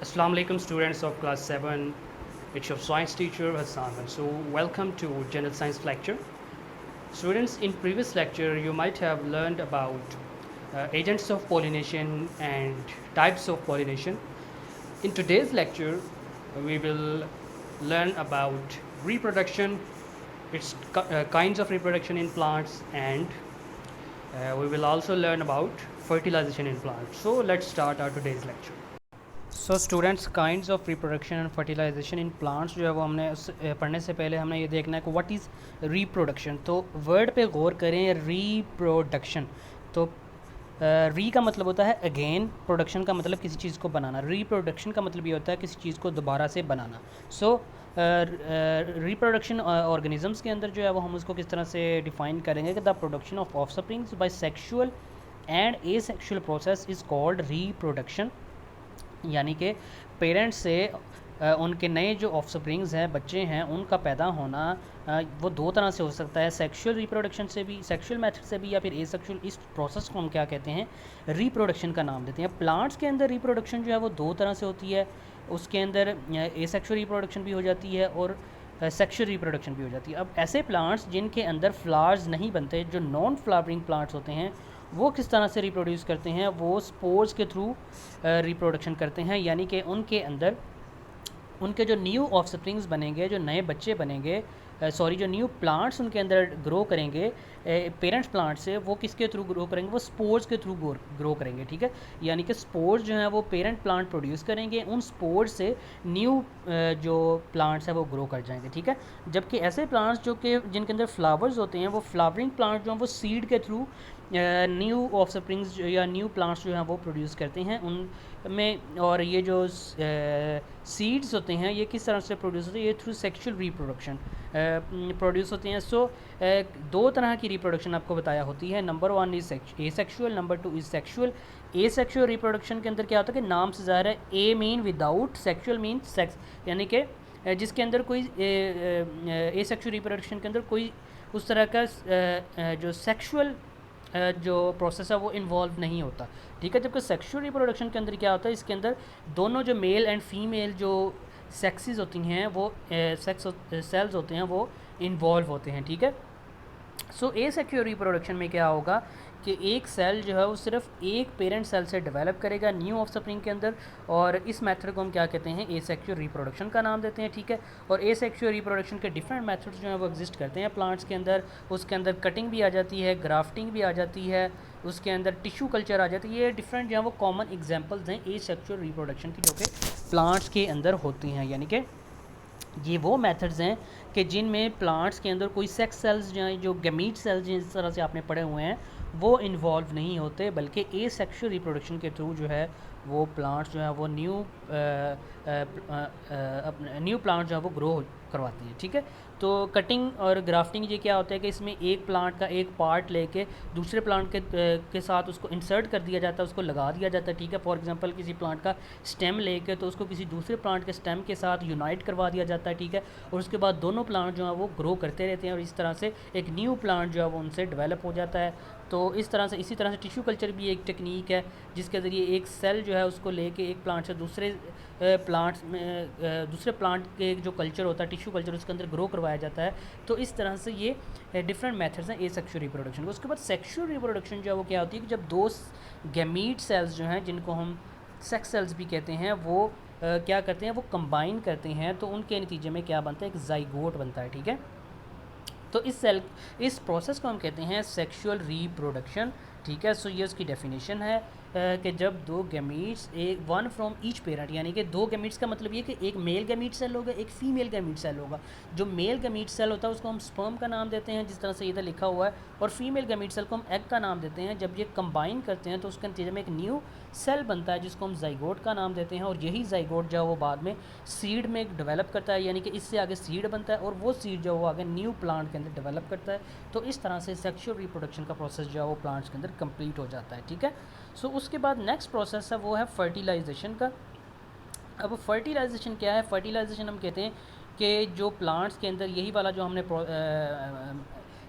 Assalamu alaikum students of class 7. It's your science teacher Hassan. So welcome to general science lecture. Students, in previous lecture you might have learned about agents of pollination and types of pollination. In today's lecture we will learn about reproduction, its kinds of reproduction in plants, and we will also learn about fertilization in plants. So let's start our today's lecture. So students, kinds of reproduction and fertilisation in plants जो है वो हमने पढ़ने से पहले हमने ये देखना है कि व्हाट इज़ रिप्रोडक्शन। तो वर्ड पे गौर करें, रिप्रोडक्शन। तो री का मतलब होता है अगेन, प्रोडक्शन का मतलब किसी चीज़ को बनाना, रिप्रोडक्शन का मतलब ये होता है किसी चीज़ को दोबारा से बनाना। सो रिप्रोडक्शन ऑर्गेनिजम्स के अंदर जो है वो हम उसको किस तरह से डिफ़ाइन करेंगे कि the production of offsprings by sexual and asexual process is called reproduction. यानी कि पेरेंट्स से उनके नए जो ऑफस्प्रिंग्स हैं, बच्चे हैं, उनका पैदा होना वो दो तरह से हो सकता है, सेक्सुअल रिप्रोडक्शन से भी, सेक्सुअल मेथड से भी, या फिर एसेक्सुअल। इस प्रोसेस को हम क्या कहते हैं? रिप्रोडक्शन का नाम देते हैं। प्लांट्स के अंदर रिप्रोडक्शन जो है वो दो तरह से होती है। उसके अंदर एसेक्सुअल रिप्रोडक्शन भी हो जाती है और सेक्सुअल रिप्रोडक्शन भी हो जाती है। अब ऐसे प्लांट्स जिनके अंदर फ्लावर्स नहीं बनते, जो नॉन फ्लावरिंग प्लांट्स होते हैं, वो किस तरह से रिप्रोड्यूस करते हैं? वो स्पोर्स के थ्रू रिप्रोडक्शन करते हैं। यानी कि उनके अंदर उनके जो न्यू ऑफस्प्रिंग्स बनेंगे, जो नए बच्चे बनेंगे, जो न्यू प्लांट्स उनके अंदर ग्रो करेंगे पेरेंट्स प्लांट से, वो किसके थ्रू ग्रो करेंगे? वो स्पोर्स के थ्रू ग्रो करेंगे। ठीक है, यानी कि स्पोर्स जो हैं वो पेरेंट प्लांट प्रोड्यूस करेंगे, उन स्पोर्स से न्यू जो प्लांट्स हैं वो ग्रो कर जाएंगे। ठीक है, जबकि ऐसे प्लांट्स जो कि जिनके अंदर फ्लावर्स होते हैं, वो फ्लावरिंग प्लांट जो हैं वो सीड के थ्रू न्यू ऑफस्प्रिंग्स या न्यू प्लांट्स जो हैं वो प्रोड्यूस करते हैं उनमें। और ये जो सीड्स होते हैं ये किस तरह से प्रोड्यूस होते हैं? ये थ्रू सेक्सुअल रिप्रोडक्शन प्रोड्यूस होते हैं। सो दो तरह की रिप्रोडक्शन आपको बताया होती है। Number one is asexual, number two is sexual. Asexual reproduction के अंदर क्या होता है कि नाम से ज़ाहिर है, a mean without, sexual mean sex, यानी कि जिसके अंदर कोई एसेक्सुअल रिप्रोडक्शन के अंदर कोई उस तरह का जो सेक्सुअल जो प्रोसेस है वो इन्वॉल्व नहीं होता। ठीक है, जबकि सेक्सुअल रिप्रोडक्शन के अंदर क्या होता है? इसके अंदर दोनों जो मेल एंड फीमेल जो सेक्सेस होती हैं, वो सेक्स सेल्स होते हैं, वो इन्वॉल्व होते हैं। ठीक है, सो एसेक्सुअल रिप्रोडक्शन में क्या होगा कि एक सेल जो है वो सिर्फ एक पेरेंट सेल से डेवलप करेगा न्यू ऑफस्प्रिंग के अंदर, और इस मेथड को हम क्या कहते हैं? एसेक्सुअल रिप्रोडक्शन का नाम देते हैं। ठीक है, और एसेक्सुअल रिप्रोडक्शन के डिफरेंट मेथड्स जो हैं वो एग्जिस्ट करते हैं प्लांट्स के अंदर। उसके अंदर कटिंग भी आ जाती है, ग्राफ्टिंग भी आ जाती है, उसके अंदर टिश्यू कल्चर आ जाती है। ये डिफरेंट जो है वो कॉमन एग्जाम्पल्स हैं एसेक्सुअल रिप्रोडक्शन की, जो कि प्लांट्स के अंदर होती हैं। यानी कि ये वो मेथड्स हैं कि जिनमें प्लांट्स के अंदर कोई सेक्स सेल्स जो हैं, जो गैमीट सेल्स जिस तरह से आपने पढ़े हुए हैं, वो इन्वॉल्व नहीं होते, बल्कि एसेक्सुअल रिप्रोडक्शन के थ्रू जो है वो प्लांट्स जो है वो न्यू प्लांट जो है वो ग्रो करवाती है। ठीक है, तो कटिंग और ग्राफ्टिंग ये क्या होता है कि इसमें एक प्लांट का एक पार्ट लेके दूसरे प्लांट के साथ उसको इंसर्ट कर दिया जाता है, उसको लगा दिया जाता है। ठीक है, फॉर एग्जांपल किसी प्लांट का स्टेम लेके तो उसको किसी दूसरे प्लांट के स्टेम के साथ यूनाइट करवा दिया जाता है। ठीक है, और उसके बाद दोनों प्लांट जो है वो ग्रो करते रहते हैं, और इस तरह से एक न्यू प्लांट जो है वो उनसे डेवलप हो जाता है। तो इस तरह से, इसी तरह से टिश्यू कल्चर भी एक टेक्निक है जिसके ज़रिए एक सेल जो है उसको लेके एक प्लांट से दूसरे प्लांट्स में दूसरे प्लांट के जो कल्चर होता है, टिश्यू कल्चर, उसके अंदर ग्रो करवाया जाता है। तो इस तरह से ये डिफरेंट मेथड्स हैं एसेक्सुअल रिप्रोडक्शन के। उसके बाद सेक्सुअल रिप्रोडक्शन जो है वो क्या होती है कि जब दो गैमीट सेल्स जो हैं, जिनको हम सेक्स सेल्स भी कहते हैं, वो क्या करते हैं? वो कंबाइन करते हैं, तो उनके नतीजे में क्या बनता है? एक जाइगोट बनता है। ठीक है, तो इस प्रोसेस को हम कहते हैं सेक्सुअल रिप्रोडक्शन। ठीक है, सो ये उसकी डेफिनेशन है कि जब दो गैमीट्स, एक वन फ्रॉम ईच पेरेंट, यानी कि दो गैमीट्स का मतलब ये कि एक मेल गैमीट सेल होगा, एक फीमेल गैमीट सेल होगा। जो मेल गैमीट सेल होता है उसको हम स्पर्म का नाम देते हैं, जिस तरह से इधर लिखा हुआ है, और फीमेल गैमीट सेल को हम एग का नाम देते हैं। जब ये कंबाइन करते हैं तो उसके नतीजे में एक न्यू सेल बनता है जिसको हम जाइगोट का नाम देते हैं, और यही जाइगोट जो है वो बाद में सीड में डेवलप करता है, यानी कि इससे आगे सीड बनता है, और वो सीड जो है वो आगे न्यू प्लांट के अंदर डेवलप करता है। तो इस तरह से सेक्सुअल रिप्रोडक्शन का प्रोसेस जो है वो प्लांट्स के अंदर कंप्लीट हो जाता है। ठीक है, सो उसके बाद नेक्स्ट प्रोसेस है वो है फर्टिलाइजेशन का। अब फर्टिलाइजेशन क्या है? फर्टिलाइजेशन हम कहते हैं कि जो प्लांट्स के अंदर यही वाला जो हमने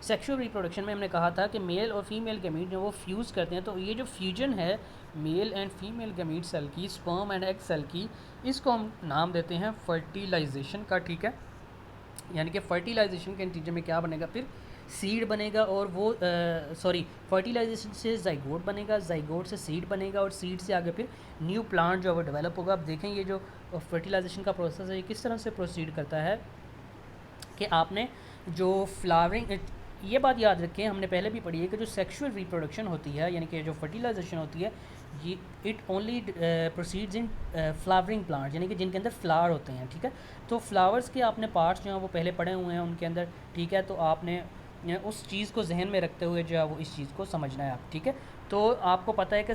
सेक्सुअल रिप्रोडक्शन में हमने कहा था कि मेल और फीमेल गैमीट जो वो फ्यूज़ करते हैं, तो ये जो फ्यूजन है male and female gamete cell की, स्पर्म एंड एग सेल की, इसको हम नाम देते हैं फर्टिलाइजेशन का, ठीक है। यानी कि फर्टिलाइजेशन के नतीजे में क्या बनेगा, फिर सीड बनेगा, और वो फर्टिलाइजेशन से जाइगोट बनेगा, जाइगोट से सीड बनेगा, और सीड से आगे फिर न्यू प्लांट जो है वो डेवलप होगा। अब देखें ये जो फर्टिलाइजेशन का प्रोसेस है ये किस तरह से प्रोसीड करता है कि आपने जो फ्लावरिंग, ये बात याद रखें, हमने पहले भी पढ़ी है कि जो सेक्सुअल रिप्रोडक्शन होती है यानी कि जो फर्टिलाइजेशन होती है ये it only proceeds in flowering plant, यानी कि जिनके अंदर फ्लावर होते हैं, ठीक है। तो फ्लावर्स के आपने पार्ट्स जो हैं वो पहले पढ़े हुए हैं उनके अंदर, ठीक है। तो आपने उस चीज़ को जहन में रखते हुए जो है वो इस चीज़ को समझना है आप, ठीक है। तो आपको पता है कि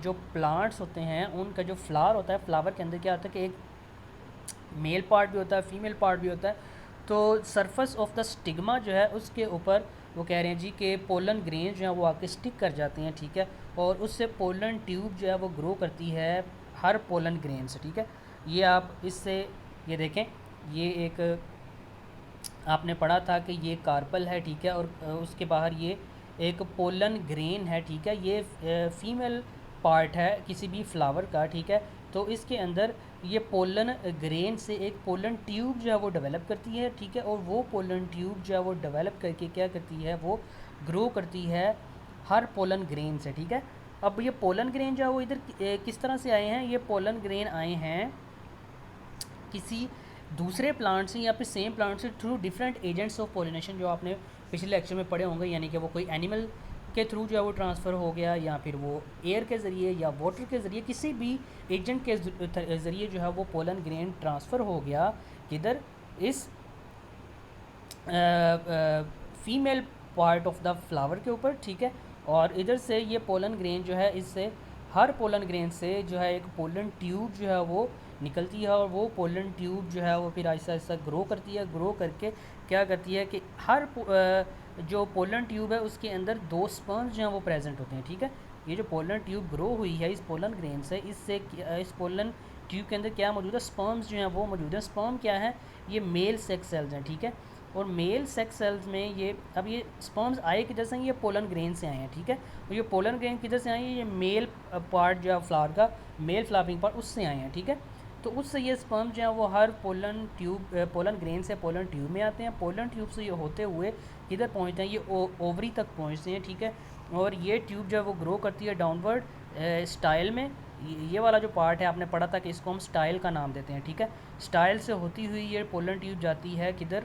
जो प्लांट्स होते हैं उनका जो फ्लावर होता है, फ्लावर के अंदर क्या होता है कि एक मेल पार्ट भी होता है, फीमेल पार्ट भी होता है। तो सरफेस ऑफ द स्टिग्मा जो है उसके ऊपर वो कह रहे हैं जी कि पोलन ग्रेन जो है वो आके स्टिक कर जाते हैं, ठीक है। और उससे पोलन ट्यूब जो है वो ग्रो करती है हर पोलन ग्रेन से, ठीक है। ये आप इससे ये देखें, ये एक आपने पढ़ा था कि ये कार्पल है, ठीक है, और उसके बाहर ये एक पोलन ग्रेन है, ठीक है। ये फीमेल पार्ट है किसी भी फ्लावर का, ठीक है। तो इसके अंदर ये पोलन ग्रेन से एक पोलन ट्यूब जो है वो डेवलप करती है, ठीक है। और वो पोलन ट्यूब जो है वो डेवलप करके क्या करती है, वो ग्रो करती है हर पोलन ग्रेन से, ठीक है। अब ये पोलन ग्रेन जो है वो इधर किस तरह से आए हैं, ये पोलन ग्रेन आए हैं किसी दूसरे प्लांट से या फिर सेम प्लांट से through different agents of pollination, जो आपने पिछले लेक्चर में पढ़े होंगे। यानी कि वो कोई एनिमल के थ्रू जो है वो ट्रांसफ़र हो गया, या फिर वो एयर के ज़रिए या वाटर के ज़रिए, किसी भी एजेंट के ज़रिए जो है वो पोलन ग्रेन ट्रांसफ़र हो गया किधर, इस female part of the flower के ऊपर, ठीक है। और इधर से ये पोलन ग्रेन जो है, इससे हर पोलन ग्रेन से जो है एक पोलन ट्यूब जो है वो निकलती है, और वो पोलन ट्यूब जो है वो फिर आहिस्ता आहिस्ता ग्रो करती है। ग्रो करके क्या करती है कि हर जो पोलन ट्यूब है उसके अंदर 2 स्पर्म्स जो हैं वो प्रेजेंट होते हैं, ठीक है। ये जो पोलन ट्यूब ग्रो हुई है इस पोलन ग्रेन से, इससे इस पोलन ट्यूब के अंदर क्या मौजूद है, स्पर्म्स जो हैं वो मौजूद है। स्पर्म क्या है, ये मेल सेक्स सेल्स हैं, ठीक है। और मेल सेक्स सेल्स में ये अब ये स्पर्म्स आए किधर से, ये पोलन ग्रेन से आए हैं, ठीक है। और ये पोलन ग्रेन किधर से आए हैं, ये मेल पार्ट जो है फ्लावर का, मेल फ्लावरिंग पार्ट, उससे आए हैं, ठीक है। तो उससे ये स्पर्म जो है वो हर पोलन ग्रेन से पोलन ट्यूब में आते हैं। पोलन ट्यूब से ये होते हुए किधर पहुंचते हैं, ये ओवरी तक पहुंचते हैं, ठीक है। और ये ट्यूब जो है वो ग्रो करती है डाउनवर्ड स्टाइल में। ये वाला जो पार्ट है आपने पढ़ा था कि इसको हम स्टाइल का नाम देते हैं, ठीक है। स्टाइल से होती हुई ये पोलन ट्यूब जाती है किधर,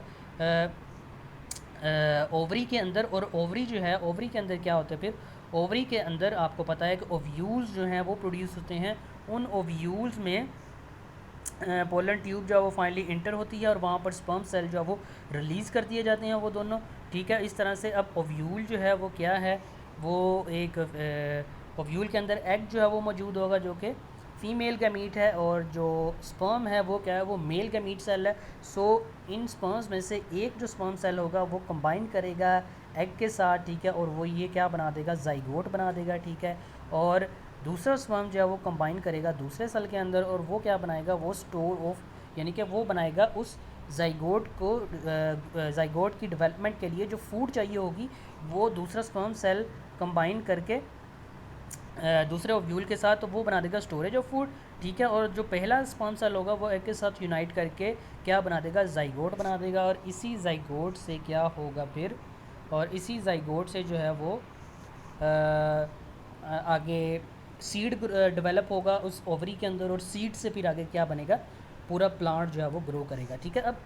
ओवरी के अंदर। और ओवरी जो है, ओवरी के अंदर क्या होता है, फिर ओवरी के अंदर आपको पता है कि ओव्यूल्स जो हैं वो प्रोड्यूस होते हैं। उन ओव्यूल्स में पोलन ट्यूब जो है वो फाइनली इंटर होती है, और वहाँ पर स्पर्म सेल जो है वो रिलीज़ कर दिए जाते हैं वो दोनों, ठीक है। इस तरह से अब ओव्यूल जो है वो क्या है, वो एक ओव्यूल के अंदर एग जो है वो मौजूद होगा जो कि फ़ीमेल गैमीट है, और जो स्पर्म है वो क्या है, वो मेल गैमीट सेल है। सो इन स्पर्म्स में से एक जो स्पर्म सेल होगा वो कंबाइन करेगा एग के साथ, ठीक है। और वो ये क्या बना देगा, जाइगोट बना देगा, ठीक है। और दूसरा स्पर्म जो है वो कंबाइन करेगा दूसरे सेल के अंदर, और वो क्या बनाएगा, वो स्टोर ऑफ यानी कि वो बनाएगा उस जाइगोट को, जाइगोट की डेवलपमेंट के लिए जो फूड चाहिए होगी वो दूसरा स्पर्म सेल कंबाइन करके दूसरे ओव्यूल के साथ, तो वो बना देगा स्टोरेज ऑफ फूड, ठीक है। और जो पहला स्पर्म सेल होगा वो एग के साथ यूनाइट करके क्या बना देगा, जाइगोट बना देगा। और इसी जाइगोट से क्या होगा फिर, और इसी जाइगोट से जो है वो आगे सीड डेवलप होगा उस ओवरी के अंदर, और सीड से फिर आगे क्या बनेगा, पूरा प्लांट जो है वो ग्रो करेगा, ठीक है। अब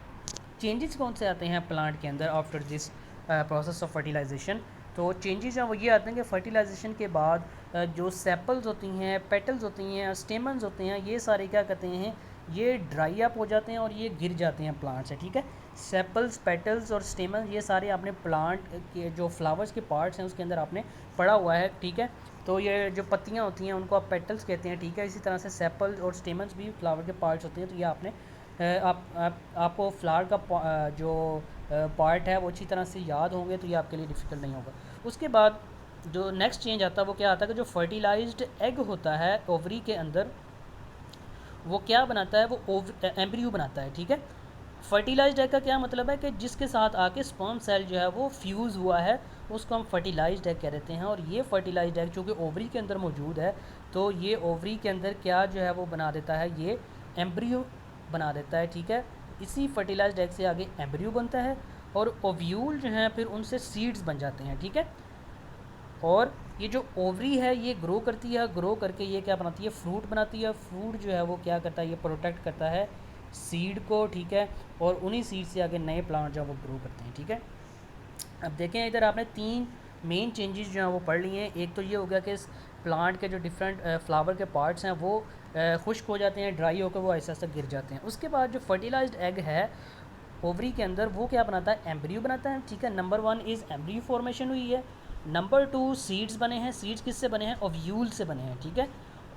चेंजेस कौन से आते हैं प्लांट के अंदर after this process of fertilisation. तो चेंजेस हैं वो ये आते हैं कि फर्टिलाइजेशन के बाद जो सेपल्स होती हैं, पेटल्स होती हैं, स्टेमन्स होते हैं, ये सारे क्या कहते हैं, ये ड्राई अप हो जाते हैं और ये गिर जाते हैं प्लांट से, ठीक है। सेपल्स, पेटल्स और स्टेमन्स ये सारे आपने प्लांट के जो फ्लावर्स के पार्ट्स हैं उसके अंदर आपने पढ़ा हुआ है, ठीक है। तो ये जो पत्तियाँ होती हैं उनको आप पेटल्स कहते हैं, ठीक है। इसी तरह से सेपल्स और स्टेमन्स भी फ्लावर के पार्ट्स होते हैं। तो ये आपने आपको फ्लावर का जो पार्ट है वो अच्छी तरह से याद होंगे, तो ये आपके लिए डिफ़िकल्ट नहीं होगा। उसके बाद जो नेक्स्ट चेंज आता है वो क्या आता है कि जो फर्टिलाइज्ड एग होता है ओवरी के अंदर, वो क्या बनाता है, वो एम्ब्रियो बनाता है, ठीक है। फर्टिलाइज्ड एग का क्या मतलब है कि जिसके साथ आके स्पर्म सेल जो है वो फ्यूज़ हुआ है उसको हम फर्टिलाइज्ड एग कह देते हैं। और ये फर्टिलाइज्ड एग चूँकि ओवरी के अंदर मौजूद है, तो ये ओवरी के अंदर क्या जो है वो बना देता है, ये एम्ब्रियो बना देता है, ठीक है। इसी फर्टिलाइज्ड एग से आगे एम्ब्रियो बनता है और ओव्यूल जो हैं फिर उनसे सीड्स बन जाते हैं, ठीक है। और ये जो ओवरी है ये ग्रो करती है, ग्रो करके ये क्या बनाती है, फ्रूट बनाती है। फ्रूट जो है वो क्या करता है, ये प्रोटेक्ट करता है सीड को, ठीक है। और उन्हीं सीड से आगे नए प्लांट जो है वो ग्रो करते हैं, ठीक है। अब देखें इधर आपने 3 मेन चेंजेस जो हैं वो पढ़ लिए हैं। एक तो ये हो गया कि इस प्लांट के जो डिफरेंट फ्लावर के पार्ट्स हैं वो खुश्क हो जाते हैं, ड्राई होकर वो ऐसा ऐसा गिर जाते हैं। उसके बाद जो फर्टिलाइज्ड एग है ओवरी के अंदर वो क्या बनाता है, एम्ब्रियो बनाता है, ठीक है। नंबर 1 इज़ एम्ब्रियो फॉर्मेशन हुई है। नंबर 2 सीड्स बने हैं। सीड्स किससे बने हैं, ओव्यूल से बने हैं, ठीक है।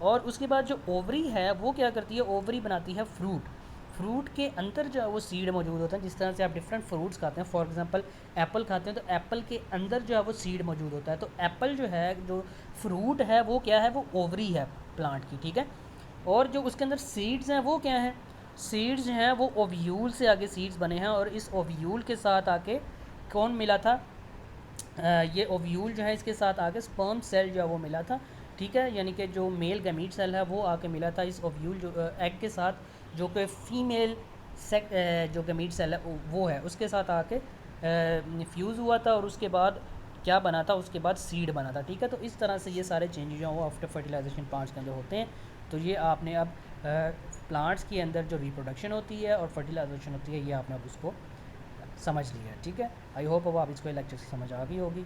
और उसके बाद जो ओवरी है वो क्या करती है, ओवरी बनाती है फ्रूट। फ्रूट के अंदर जो है वो सीड मौजूद होता है। जिस तरह से आप डिफरेंट फ्रूट्स खाते हैं, फॉर एग्जांपल एप्पल खाते हैं तो एप्पल के अंदर जो है वो सीड मौजूद होता है। तो एप्पल जो है, जो फ्रूट है वो क्या है, वो ओवरी है प्लांट की, ठीक है। और जो उसके अंदर सीड्स हैं वो क्या हैं, सीड्स हैं वो ओव्यूल से आगे सीड्स बने हैं। और इस ओव्यूल के साथ आके कौन मिला था, ये ओव्यूल जो है इसके साथ आके स्पर्म सेल जो है वो मिला था, ठीक है। यानी कि जो मेल गैमीट सेल है वो आके मिला था इस ओव्यूल जो एग के साथ, जो कि फीमेल जो गैमीट सेल है वो है उसके साथ आके फ्यूज़ हुआ था। और उसके बाद क्या बना था, उसके बाद सीड बना था, ठीक है। तो इस तरह से ये सारे चेंजेस जो हैं वो आफ्टर फर्टिलाइजेशन प्लांट्स के अंदर होते हैं। तो ये आपने अब प्लांट्स के अंदर जो रिप्रोडक्शन होती है और फर्टिलाइजेशन होती है ये आपने अब उसको समझ लिया है, ठीक है। आई होप अब आप इसको लेक्चर से समझ आ गई होगी।